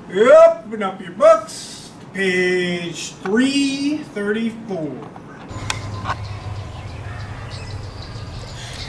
Open up your books to page 334.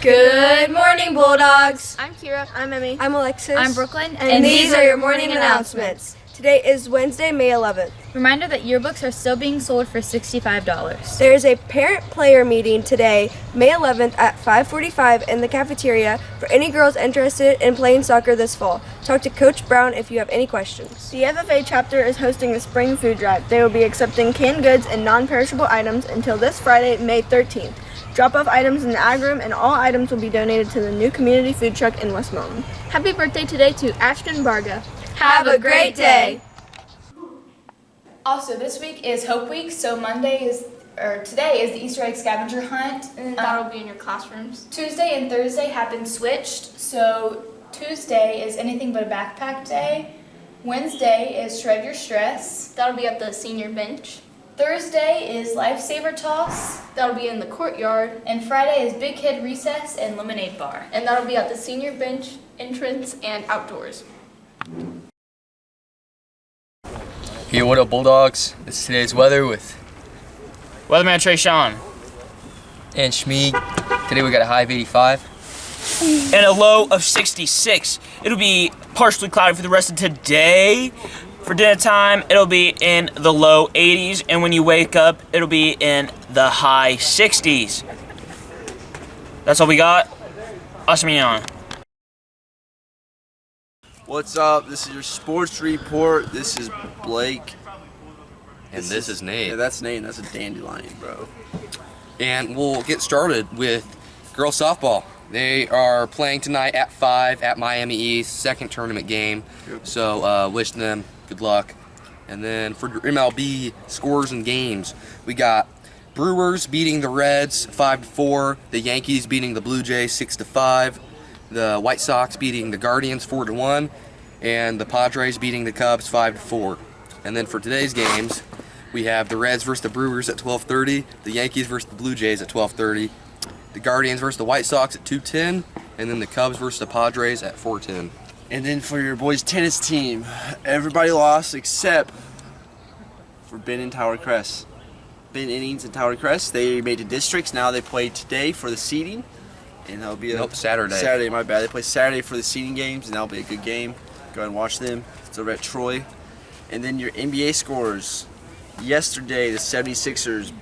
Good morning, Bulldogs. I'm Kira. I'm Emmy. I'm Alexis. I'm Brooklyn. And these are your morning announcements. Today is Wednesday, May 11th. Reminder that yearbooks are still being sold for $65. There is a parent-player meeting today, May 11th at 5:45 in the cafeteria for any girls interested in playing soccer this fall. Talk to Coach Brown if you have any questions. The FFA chapter is hosting a spring food drive. They will be accepting canned goods and non-perishable items until this Friday, May 13th. Drop off items in the ag room, and all items will be donated to the new community food truck in West Milton. Happy birthday today to Ashton Barga. Have a great day. Also, this week is Hope Week, so today is the Easter egg scavenger hunt. And that'll be in your classrooms. Tuesday and Thursday have been switched, so Tuesday is anything but a backpack day. Wednesday is shred your stress. That'll be at the senior bench. Thursday is lifesaver toss. That'll be in the courtyard. And Friday is big kid recess and lemonade bar. And that'll be at the senior bench, entrance, and outdoors. Hey, what up, Bulldogs? This is today's weather with Weatherman Trey Sean. and Schmeeg. Today we got a high of 85. And a low of 66. It'll be partially cloudy for the rest of today. For dinner time, it'll be in the low 80s. And when you wake up, it'll be in the high 60s. That's all we got. Awesome. What's up? This is your sports report. This is Blake. And this is Nate. Yeah, that's Nate. That's a dandelion, bro. And we'll get started with girls softball. They are playing tonight at 5 at Miami East, second tournament game. So wish them good luck. And then for MLB scores and games, we got Brewers beating the Reds 5-4, the Yankees beating the Blue Jays 6-5, the White Sox beating the Guardians 4-1, and the Padres beating the Cubs 5-4. And then for today's games, we have the Reds versus the Brewers at 12:30, the Yankees versus the Blue Jays at 12:30, the Guardians versus the White Sox at 2:10, and then the Cubs versus the Padres at 4:10. And then for your boys' tennis team, everybody lost except for Ben and Tower Crest. Ben Innings and Tower Crest, they made the districts. Now they play today for the seeding. And that'll be Saturday. Saturday, my bad. They play Saturday for the seeding games, and that'll be a good game. Go ahead and watch them. It's over at Troy. And then your NBA scores. Yesterday, the 76ers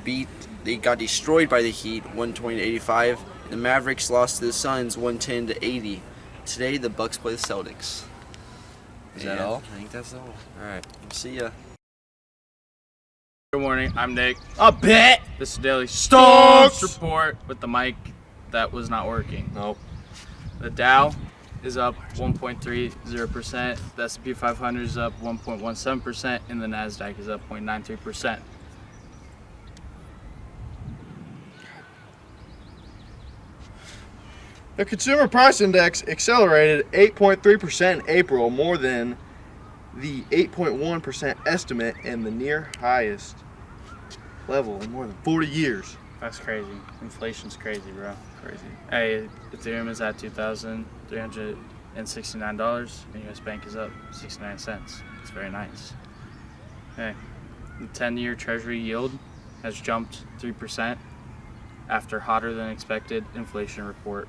got destroyed by the Heat, 120-85. The Mavericks lost to the Suns, 110-80. Today, the Bucks play the Celtics. Is that all? I think that's all. All right. See ya. Good morning, I'm Nick. I bet. This is Daily Stocks Report with the mic that was not working. Nope. The Dow is up 1.30%, the S&P 500 is up 1.17%, and the NASDAQ is up 0.93%. The Consumer Price Index accelerated 8.3% in April, more than the 8.1% estimate and the near highest level in more than 40 years. That's crazy. Inflation's crazy, bro. Crazy. Hey, Ethereum is at $2,369, and US Bank is up 69 cents. It's very nice. Hey, the 10-year Treasury yield has jumped 3% after hotter than expected inflation report.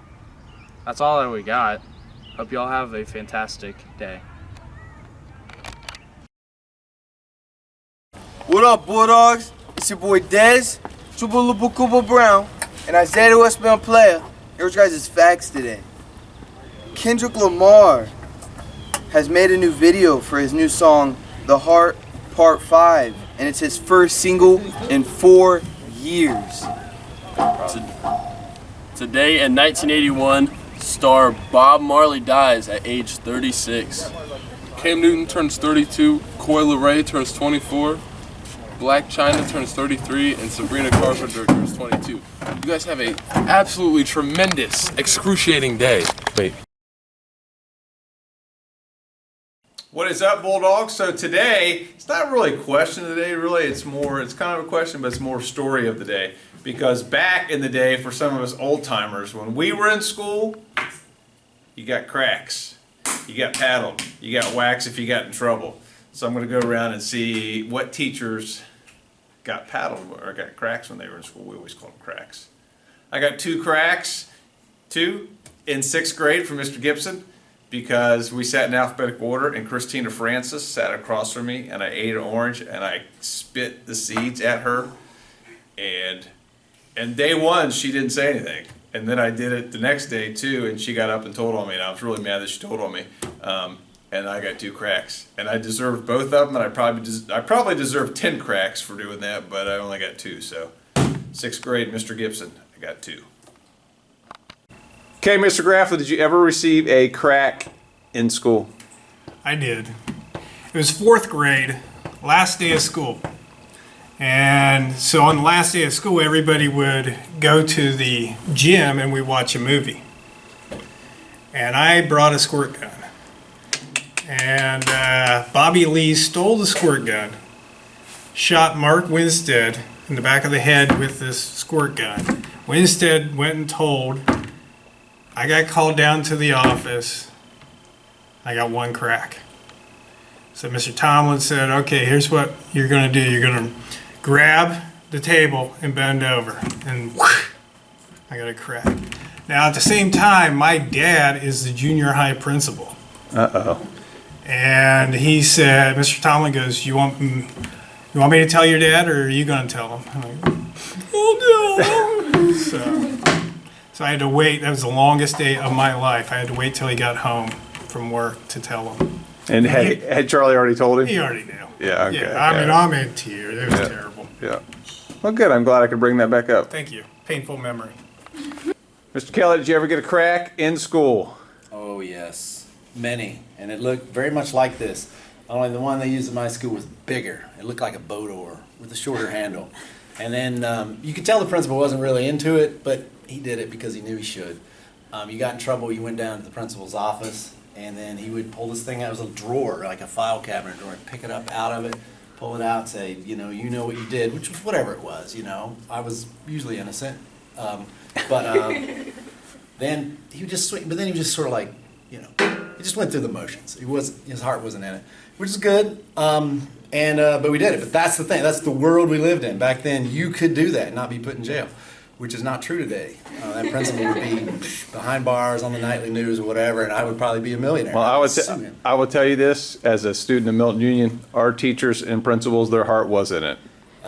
That's all that we got. Hope y'all have a fantastic day. What up, Bulldogs? It's your boy Dez, Chuba Brown, and Isaiah the West Bend player. Here's guys' facts today. Kendrick Lamar has made a new video for his new song, The Heart Part 5, and it's his first single in 4 years. Today in 1981, star Bob Marley dies at age 36. Cam Newton turns 32, Coi Leray turns 24, Black China turns 33, and Sabrina Carpenter turns 22. You guys have a absolutely tremendous, excruciating day. Wait. What is up, Bulldogs? So today, it's not really a question of the day, really. It's kind of a question, but it's more story of the day. Because back in the day, for some of us old timers, when we were in school, you got cracks, you got paddled, you got wax if you got in trouble. So I'm going to go around and see what teachers got paddled or got cracks when they were in school. We always call them cracks. I got 2 cracks, 2 in 6th grade from Mr. Gibson, because we sat in alphabetical order and Christina Francis sat across from me and I ate an orange and I spit the seeds at her. And day 1 she didn't say anything. And then I did it the next day too, and she got up and told on me, and I was really mad that she told on me. And I got 2 cracks, and I deserved both of them, and I probably deserved 10 cracks for doing that, but I only got 2. So 6th grade, Mr. Gibson, I got 2. Okay, Mr. Graffley, did you ever receive a crack in school? I did. It was 4th grade, last day of school. And so on the last day of school, everybody would go to the gym and we watch a movie. And I brought a squirt gun. And Bobby Lee stole the squirt gun, shot Mark Winstead in the back of the head with this squirt gun. Winstead went and told. I got called down to the office. I got 1 crack. So Mr. Tomlin said, okay, here's what you're going to do. You're going to grab the table and bend over. And whoosh, I got a crack. Now, at the same time, my dad is the junior high principal. Uh-oh. And he said, Mr. Tomlin goes, you want me to tell your dad, or are you going to tell him? I'm like, oh, no. So I had to wait. That was the longest day of my life. I had to wait till he got home from work to tell him. And had Charlie already told him? He already knew. Yeah, okay. Yeah, I mean, I'm in tears. It was terrible. Yeah. Well, good. I'm glad I could bring that back up. Thank you. Painful memory. Mr. Kelly, did you ever get a crack in school? Oh, yes. Many. And it looked very much like this. Only the one they used in my school was bigger. It looked like a boat oar with a shorter handle. And then you could tell the principal wasn't really into it, but he did it because he knew he should. You got in trouble, you went down to the principal's office, and then he would pull this thing out. It was a drawer, like a file cabinet drawer, and pick it up out of it, pull it out, say, you know what you did, which was whatever it was, I was usually innocent. Then he would just swing, but then he was just sort of like, he just went through the motions. His heart wasn't in it, which is good. But we did it. But that's the thing. That's the world we lived in. Back then, you could do that and not be put in jail, which is not true today. That principal would be behind bars on the nightly news or whatever, and I would probably be a millionaire. Well, I will tell you this, as a student of Milton-Union, our teachers and principals, their heart was in it.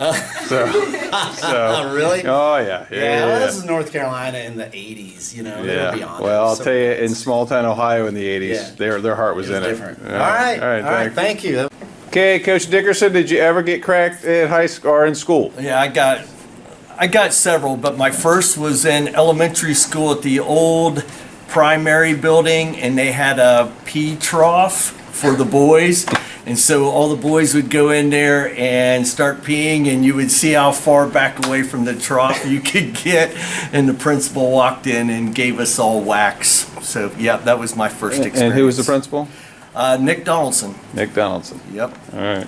Really? Oh, yeah. Well, this is North Carolina in the 80s, Yeah. Be on Well, I'll so tell you, in small town Ohio in the 80s, their heart was in different. it. All right. Thank you. Okay, Coach Dickerson, did you ever get cracked in high school or in school? Yeah, I got several, but my first was in elementary school at the old primary building, and they had a pee trough for the boys. And so all the boys would go in there and start peeing, and you would see how far back away from the trough you could get. And the principal walked in and gave us all wax. So, yeah, that was my first experience. And who was the principal? Nick Donaldson. Nick Donaldson. Yep. All right.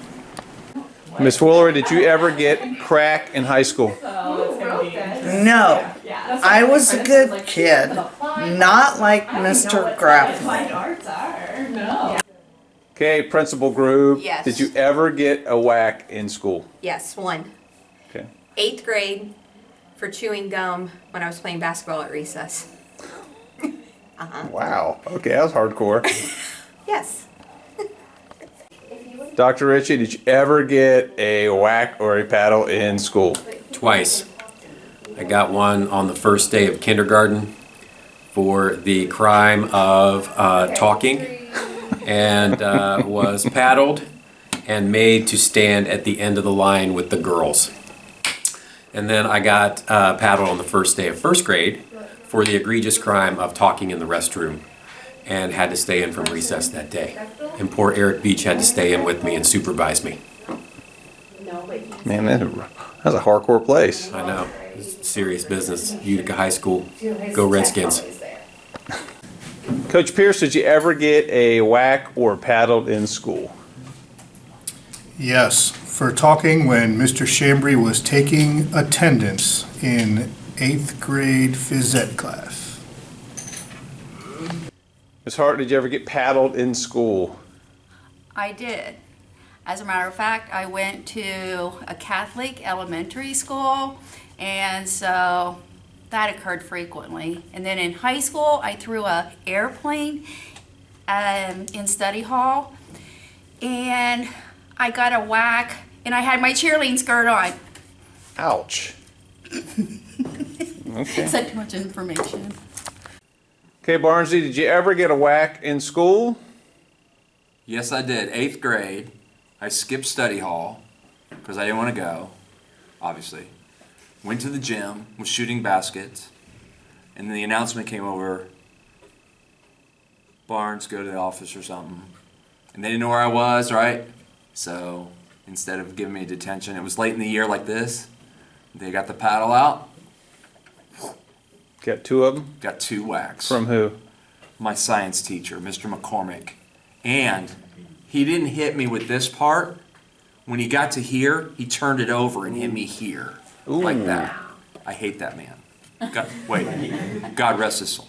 Miss Woolery, did you ever get crack in high school? No. I was a good kid. Not like Mr. Graffley. Okay, principal group. Yes. Did you ever get a whack in school? Yes, 1. Okay. 8th grade for chewing gum when I was playing basketball at recess. Wow. Okay, that was hardcore. Yes. Dr. Ritchie, did you ever get a whack or a paddle in school? Twice. I got one on the first day of kindergarten for the crime of talking, and was paddled and made to stand at the end of the line with the girls. And then I got paddled on the first day of first grade for the egregious crime of talking in the restroom, and had to stay in from recess that day. And poor Eric Beach had to stay in with me and supervise me. Man, that's a hardcore place. I know. It's serious business. Utica High School. Go Redskins. Coach Pierce, did you ever get a whack or paddled in school? Yes, for talking when Mr. Chambry was taking attendance in 8th grade phys ed class. Ms. Hart, did you ever get paddled in school? I did. As a matter of fact, I went to a Catholic elementary school, and so that occurred frequently. And then in high school, I threw an airplane in study hall, and I got a whack, and I had my cheerleading skirt on. Ouch. Okay. Is that too much information? Okay, Barnsley, did you ever get a whack in school? Yes, I did. 8th grade. I skipped study hall because I didn't want to go, obviously. Went to the gym, was shooting baskets, and then the announcement came over, Barnes, go to the office or something. And they didn't know where I was, right? So instead of giving me detention, it was late in the year like this. They got the paddle out. Got 2 of them? Got 2 whacks. From who? My science teacher, Mr. McCormick. And he didn't hit me with this part. When he got to here, he turned it over and hit me here. Ooh. Like that. I hate that man. God rest his soul.